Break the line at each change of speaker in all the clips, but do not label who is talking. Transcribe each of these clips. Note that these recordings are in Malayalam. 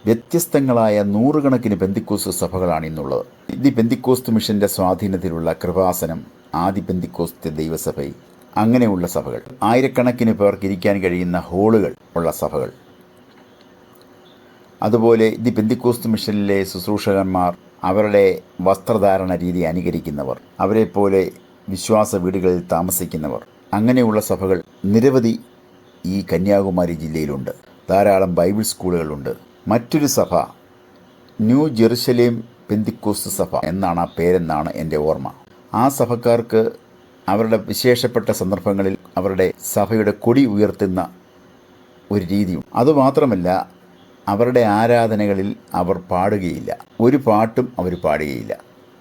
വ്യത്യസ്തങ്ങളായ നൂറുകണക്കിന് പെന്തിക്കോസ്ത് സഭകളാണ് ഇന്നുള്ളത്. ദി പെന്തിക്കോസ്ത് മിഷന്റെ സ്വാധീനത്തിലുള്ള കൃപാസനം, ആദി പെന്തിക്കോസ്ത് ദൈവസഭ, അങ്ങനെയുള്ള സഭകൾ, ആയിരക്കണക്കിന് പേർക്ക് ഇരിക്കാൻ കഴിയുന്ന ഹാളുകൾ ഉള്ള സഭകൾ. അതുപോലെ ദി പെന്തിക്കോസ്ത് മിഷനിലെ ശുശ്രൂഷകന്മാർ അവരുടെ വസ്ത്രധാരണ രീതി അനുകരിക്കുന്നവർ, അവരെപ്പോലെ വിശ്വാസ വീടുകളിൽ താമസിക്കുന്നവർ, അങ്ങനെയുള്ള സഭകൾ നിരവധി ഈ കന്യാകുമാരി ജില്ലയിലുണ്ട്. ധാരാളം ബൈബിൾ സ്കൂളുകളുണ്ട്. മറ്റൊരു സഭ ന്യൂ ജെറുസലേം പെന്തിക്കോസ്ത് സഭ എന്നാണ് ആ പേരെന്നാണ് എൻ്റെ ഓർമ്മ. ആ സഭക്കാർക്ക് അവരുടെ വിശേഷപ്പെട്ട സന്ദർഭങ്ങളിൽ അവരുടെ സഭയുടെ കൊടി ഉയർത്തുന്ന ഒരു രീതിയും. അതുമാത്രമല്ല, അവരുടെ ആരാധനകളിൽ അവർ പാടുകയില്ല, ഒരു പാട്ടും അവർ പാടുകയില്ല.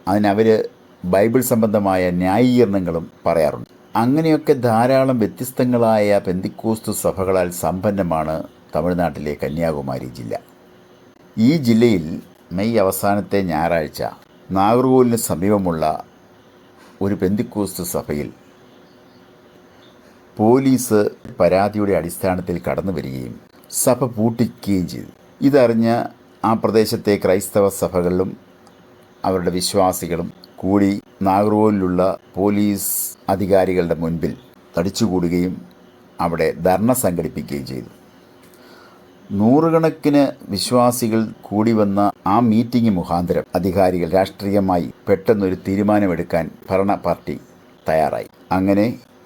അതിനവർ ബൈബിൾ സംബന്ധമായ ന്യായീകരണങ്ങളും പറയാറുണ്ട്. അങ്ങനെയൊക്കെ ധാരാളം വ്യത്യസ്തങ്ങളായ പെന്തിക്കോസ്ത് സഭകളാൽ സമ്പന്നമാണ് തമിഴ്നാട്ടിലെ കന്യാകുമാരി ജില്ല. ഈ ജില്ലയിൽ മെയ് അവസാനത്തെ ഞായറാഴ്ച നാഗർകോവിലിന് സമീപമുള്ള ഒരു പെന്തിക്കോസ്ത് സഭയിൽ പോലീസ് പരാതിയുടെ അടിസ്ഥാനത്തിൽ കടന്നു വരികയും സഭ പൂട്ടിക്കുകയും ചെയ്തു. ഇതറിഞ്ഞ ആ പ്രദേശത്തെ ക്രൈസ്തവ സഭകളിലും അവരുടെ വിശ്വാസികളും കൂടി നാഗർകോവിലുള്ള പോലീസ് അധികാരികളുടെ മുൻപിൽ തടിച്ചുകൂടുകയും അവിടെ ധർണ സംഘടിപ്പിക്കുകയും ചെയ്തു. നൂറുകണക്കിന് വിശ്വാസികൾ കൂടി വന്ന ആ മീറ്റിംഗ് മുഖാന്തരം അധികാരികൾ രാഷ്ട്രീയമായി പെട്ടെന്നൊരു തീരുമാനമെടുക്കാൻ ഭരണ പാർട്ടി തയ്യാറായി. അങ്ങനെ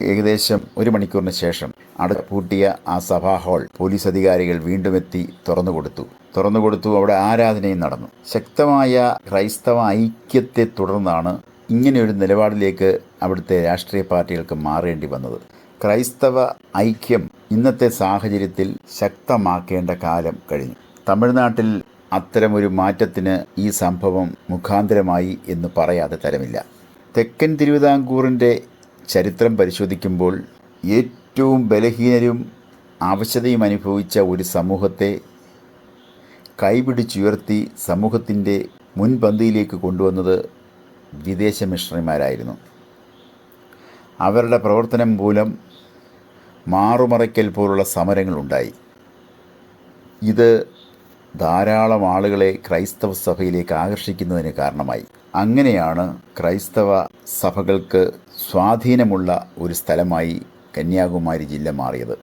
ഏകദേശം 1 മണിക്കൂറിന് ശേഷം അടപ്പൂട്ടിയ ആ സഭാ ഹാൾ പോലീസ് അധികാരികൾ വീണ്ടും എത്തി തുറന്നുകൊടുത്തു. അവിടെ ആരാധനയും നടന്നു. ശക്തമായ ക്രൈസ്തവ ഐക്യത്തെ തുടർന്നാണ് ഇങ്ങനെയൊരു നിലപാടിലേക്ക് അവിടുത്തെ രാഷ്ട്രീയ പാർട്ടികൾക്ക് മാറേണ്ടി വന്നത്. ക്രൈസ്തവ ഐക്യം ഇന്നത്തെ സാഹചര്യത്തിൽ ശക്തമാക്കേണ്ട കാലം കഴിഞ്ഞു. തമിഴ്നാട്ടിൽ അത്തരമൊരു മാറ്റത്തിന് ഈ സംഭവം മുഖാന്തരമായി എന്ന് പറയാതെ തരമില്ല. തെക്കൻ തിരുവിതാംകൂറിൻ്റെ ചരിത്രം പരിശോധിക്കുമ്പോൾ ഏറ്റവും ബലഹീനരും അവശതയും അനുഭവിച്ച ഒരു സമൂഹത്തെ കൈപിടിച്ചുയർത്തി സമൂഹത്തിൻ്റെ മുൻപന്തിയിലേക്ക് കൊണ്ടുവന്നത് വിദേശ മിഷണറിമാരായിരുന്നു. അവരുടെ പ്രവർത്തനം മൂലം മാറുമറയ്ക്കൽ പോലുള്ള സമരങ്ങളുണ്ടായി. ഇത് ധാരാളം ആളുകളെ ക്രൈസ്തവ സഭയിലേക്ക് ആകർഷിക്കുന്നതിന് കാരണമായി. അങ്ങനെയാണ് ക്രൈസ്തവ സഭകൾക്ക് സ്വാധീനമുള്ള ഒരു സ്ഥലമായി കന്യാകുമാരി ജില്ല മാറിയത്.